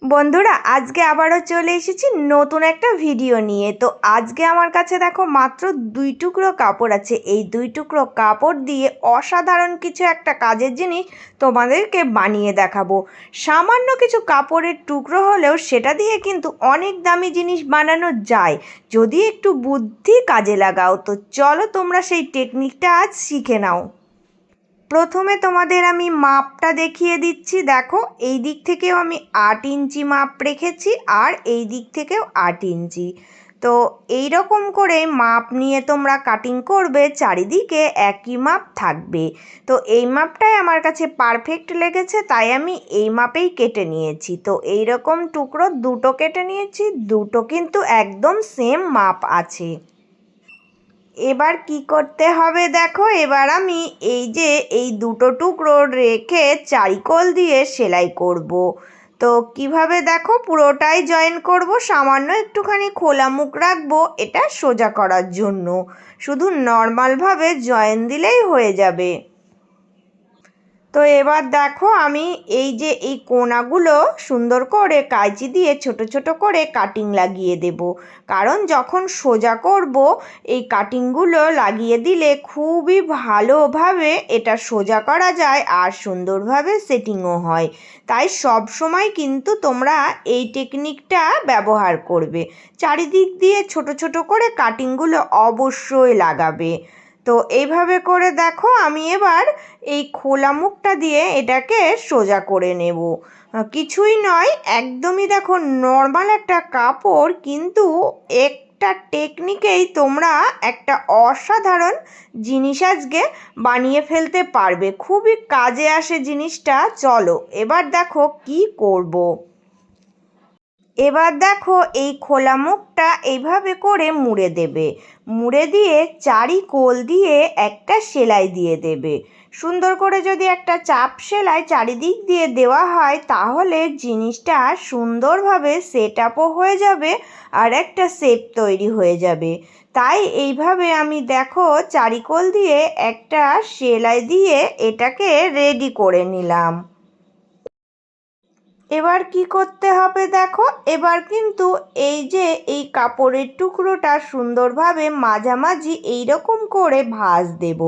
বন্ধুরা আজকে আবারও চলে এসেছি নতুন একটা ভিডিও নিয়ে। তো আজকে আমার কাছে দেখো মাত্র 2 টুকরো কাপড় আছে। এই 2 টুকরো কাপড় দিয়ে অসাধারণ কিছু একটা কাজের জিনিস তোমাদেরকে বানিয়ে দেখাবো। সামান্য কিছু কাপড়ের টুকরো হলেও সেটা দিয়ে কিন্তু অনেক দামি জিনিস বানানো যায় যদি একটু বুদ্ধি কাজে লাগাও। তো চলো তোমরা সেই টেকনিকটা আজ শিখে নাও। প্রথমে তোমাদের আমি মাপটা দেখিয়ে দিচ্ছি। দেখো এই দিক থেকেও আমি 8 ইঞ্চি মাপ রেখেছি আর এই দিক থেকেও 8 ইঞ্চি। তো এই রকম করে মাপ নিয়ে তোমরা কাটিং করবে, চারিদিকে একই মাপ থাকবে। তো এই মাপটাই আমার কাছে পারফেক্ট লেগেছে, তাই আমি এই মাপেই কেটে নিয়েছি। তো এই রকম টুকরো দুটো কেটে নিয়েছি, দুটো কিন্তু একদম সেম মাপ আছে। এবার কি করতে হবে দেখো, এবার আমি এই দুটো টুকরো রেখে চারিকোল দিয়ে সেলাই করব। তো কিভাবে দেখো পুরোটাই জয়েন করব, সামান্য একটুখানি খোলা মুখ রাখবো এটা সোজা করার জন্য। শুধু নর্মালভাবে জয়েন দিলেই হয়ে যাবে। তো এবার দেখো আমি এই কোণাগুলো সুন্দর করে কাঁচি দিয়ে ছোট ছোট করে কাটিং লাগিয়ে দেব। কারণ যখন সোজা করব এই কাটিংগুলো লাগিয়ে দিলে খুবই ভালোভাবে এটা সোজা করা যায় আর সুন্দরভাবে সেটিংও হয়। তাই সব সময় কিন্তু তোমরা এই টেকনিকটা ব্যবহার করবে। চারিদিক দিয়ে ছোট ছোট করে কাটিংগুলো অবশ্যই লাগাবে। তো এইভাবে করে দেখো আমি এবার এই খোলা মুখটা দিয়ে এটাকে সোজা করে নেব। কিছুই নয়, একদমই দেখো নর্মাল একটা কাপড়, কিন্তু একটা টেকনিকেই তোমরা একটা অসাধারণ জিনিস আজকে বানিয়ে ফেলতে পারবে। খুবই কাজে আসে জিনিসটা। চলো এবার দেখো কি করব। এবার দেখো এই খোলা মুখটা এইভাবে করে মুড়ে দেবে। মুড়ে দিয়ে চারি কোল দিয়ে একটা সেলাই দিয়ে দেবে। সুন্দর করে যদি একটা চাপ সেলাই চারিদিক দিয়ে দেওয়া হয় তাহলে জিনিসটা সুন্দরভাবে সেট আপও হয়ে যাবে আর একটা শেপ তৈরি হয়ে যাবে। তাই এইভাবে আমি দেখো চারিকোল দিয়ে একটা সেলাই দিয়ে এটাকে রেডি করে নিলাম। এবার কি করতে হবে দেখো, এবার কিন্তু এই কাপড়ের টুকরোটা সুন্দরভাবে মাঝামাঝি এইরকম করে ভাঁজ দেব।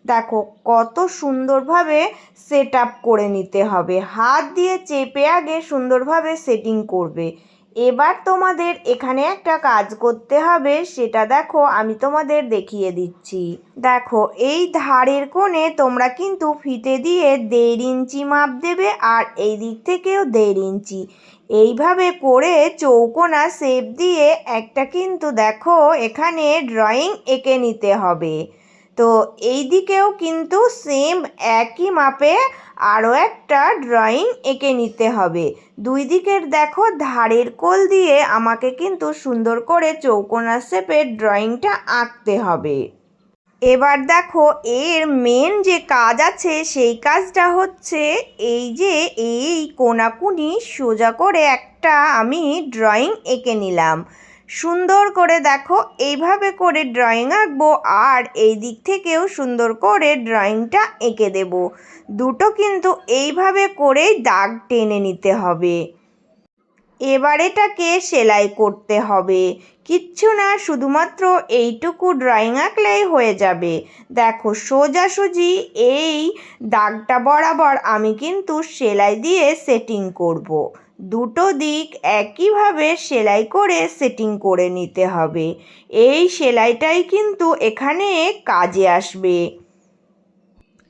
দেখো কত সুন্দরভাবে সেট আপ করে নিতে হবে। হাত দিয়ে চেপে আগে সুন্দরভাবে সেটিং করবে। এবার তোমাদের এখানে একটা কাজ করতে হবে, সেটা দেখো আমি তোমাদের দেখিয়ে দিচ্ছি। দেখো এই ধারের কোণে তোমরা কিন্তু ফিতে দিয়ে 1.5 ইঞ্চি মাপ দেবে আর এই দিক থেকেও 1.5 ইঞ্চি। এইভাবে করে চৌকোনা শেপ দিয়ে একটা কিন্তু দেখো এখানে ড্রয়িং এঁকে নিতে হবে। তো এই দিকেও কিন্তু সেম একই মাপে আরও একটা ড্রয়িং এঁকে নিতে হবে। দুই দিকের দেখো ধারের কোল দিয়ে আমাকে কিন্তু সুন্দর করে চৌকোনা শেপের ড্রয়িংটা আঁকতে হবে। এবার দেখো এর মেন যে কাজ আছে সেই কাজটা হচ্ছে এই কোনাকুনি সোজা করে একটা আমি ড্রয়িং এঁকে নিলাম। সুন্দর করে দেখো এইভাবে করে ড্রয়িং আঁকবো আর এই দিক থেকেও সুন্দর করে ড্রয়িংটা এঁকে দেব। দুটো কিন্তু এইভাবে করেই দাগ টেনে নিতে হবে। এবার এটাকে সেলাই করতে হবে। কিচ্ছু না, শুধুমাত্র এইটুকু ড্রয়িং আঁকলেই হয়ে যাবে। দেখো সোজাসুজি এই দাগটা বরাবর আমি কিন্তু সেলাই দিয়ে সেটিং করব। দুটো দিক একইভাবে সেলাই করে সেটিং করে নিতে হবে। এই সেলাইটাই কিন্তু এখানে কাজে আসবে।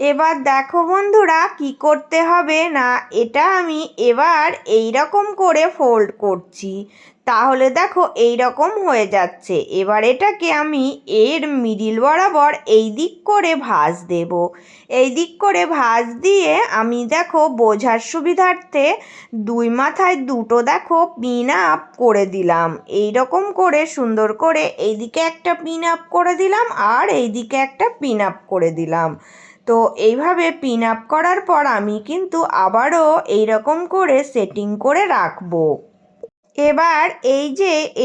এবার দেখো বন্ধুরা কি করতে হবে না, এটা আমি এবার এই রকম করে ফোল্ড করছি। তাহলে দেখো এই রকম হয়ে যাচ্ছে। এবার এটাকে আমি এর মিডিল বরাবর এই দিক করে ভাঁজ দেব। এই দিক করে ভাঁজ দিয়ে আমি দেখো বোঝার সুবিধার্থে দুই মাথায় দুটো দেখো পিন আপ করে দিলাম। এই রকম করে সুন্দর করে এইদিকে একটা পিন আপ করে দিলাম আর এইদিকে একটা পিন আপ করে দিলাম। তো এইভাবে পিন আপ করার পর আমি কিন্তু আবারও এই রকম করে সেটিং করে রাখবো। এবার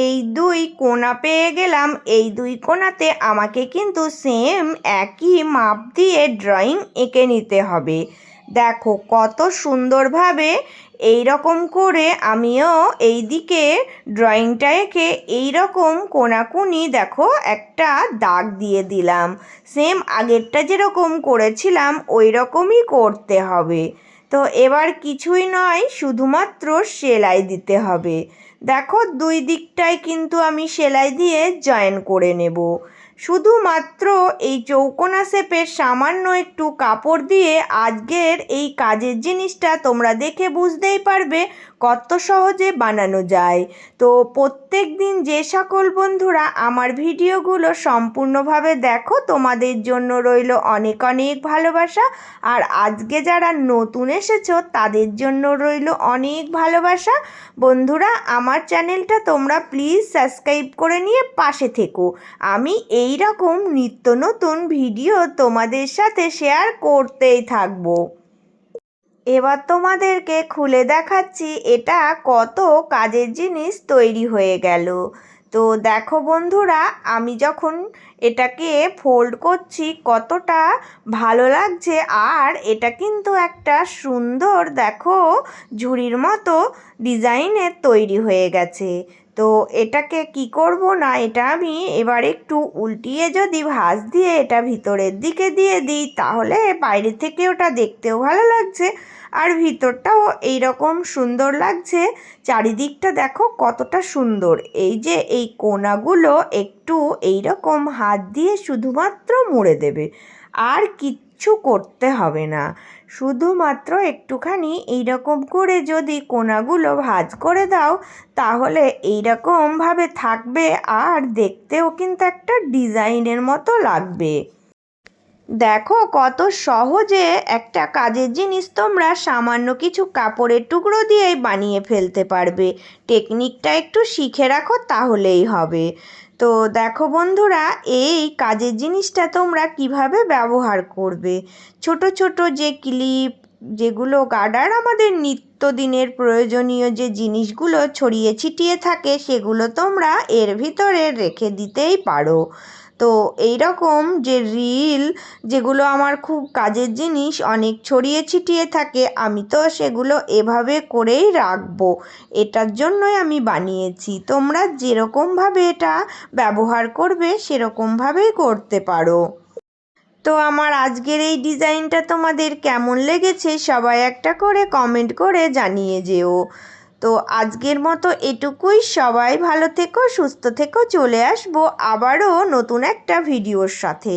এই দুই কোণা পেয়ে গেলাম। এই দুই কোণাতে আমাকে কিন্তু সেম একই মাপ দিয়ে ড্রয়িং এঁকে নিতে হবে। দেখো কত সুন্দরভাবে এই রকম করে আমিও এই দিকে ড্রয়িংটা এঁকে এইরকম কোনাকুনি দেখো একটা দাগ দিয়ে দিলাম। সেম আগেরটা যেরকম করেছিলাম ওই রকমই করতে হবে। তো এবার কিছুই নয়, শুধুমাত্র সেলাই দিতে হবে। দেখো দুই দিকটায় কিন্তু আমি সেলাই দিয়ে জয়েন করে নেব। শুধুমাত্র এই চৌকোনা শেপের সামান্য একটু কাপড় দিয়ে আজকের এই কাজের জিনিসটা তোমরা দেখে বুঝতেই পারবে কত সহজে বানানো যায়। তো প্রত্যেক দিন যে সকল বন্ধুরা আমার ভিডিওগুলো সম্পূর্ণভাবে দেখো, তোমাদের জন্য রইল অনেক অনেক ভালোবাসা। আর আজকে যারা নতুন এসেছো তাদের জন্য রইল অনেক ভালোবাসা। বন্ধুরা, আমার চ্যানেলটা তোমরা প্লিজ সাবস্ক্রাইব করে নিয়ে পাশে থেকো। আমি এই রকম নিত্য নতুন ভিডিও তোমাদের সাথে শেয়ার করতেই থাকবো। এবার তোমাদেরকে খুলে দেখাচ্ছি এটা কত কাজের জিনিস তৈরি হয়ে গেল। তো দেখো বন্ধুরা, আমি যখন এটাকে ফোল্ড করছি কতটা ভালো লাগছে। আর এটা কিন্তু একটা সুন্দর দেখো ঝুড়ির মতো ডিজাইনের তৈরি হয়ে গেছে। তো এটাকে কি করব না, এটা আমি এবার একটু উল্টিয়ে যদি ভাঁজ দিয়ে এটা ভিতরের দিকে দিয়ে দিই, তাহলে বাইরে থেকে ওটা দেখতেও ভালো লাগছে আর ভিতরটাও এইরকম সুন্দর লাগছে। চারিদিকটা দেখো কতটা সুন্দর। এই যে এই কোণাগুলো একটু এইরকম হাত দিয়ে শুধুমাত্র মুড়ে দেবে, আর কিচ্ছু করতে হবে না। শুধুমাত্র একটুখানি এইরকম করে যদি কোণাগুলো ভাঁজ করে দাও, তাহলে এইরকমভাবে থাকবে আর দেখতেও কিন্তু একটা ডিজাইনের মতো লাগবে। দেখো কত সহজে একটা কাজের জিনিস তোমরা সামান্য কিছু কাপড়ের টুকরো দিয়েই বানিয়ে ফেলতে পারবে। টেকনিকটা একটু শিখে রাখো তাহলেই হবে। তো দেখো বন্ধুরা, এই কাজের জিনিসটা তোমরা কিভাবে ব্যবহার করবে। ছোট ছোট যে ক্লিপ, যেগুলো গার্ডার, আমাদের নিত্যদিনের প্রয়োজনীয় যে জিনিসগুলো ছড়িয়ে ছিটিয়ে থাকে, সেগুলো তোমরা এর ভিতরে রেখে দিতেই পারো। তো এই রকম যে রিল, যেগুলো আমার খুব কাজের জিনিস অনেক ছড়িয়ে ছিটিয়ে থাকে, আমি তো সেগুলো এভাবে করেই রাখবো। এটার জন্যই আমি বানিয়েছি। তোমরা যেরকমভাবে এটা ব্যবহার করবে সেরকমভাবেই করতে পারো। তো আমার আজকের এই ডিজাইনটা তোমাদের কেমন লেগেছে সবাই একটা করে কমেন্ট করে জানিয়ে যেও। তো আজকের মতো এটুকুই। সবাই ভালো থেকো, সুস্থ থেকো। চলে আসবো আবারও নতুন একটা ভিডিওর সাথে।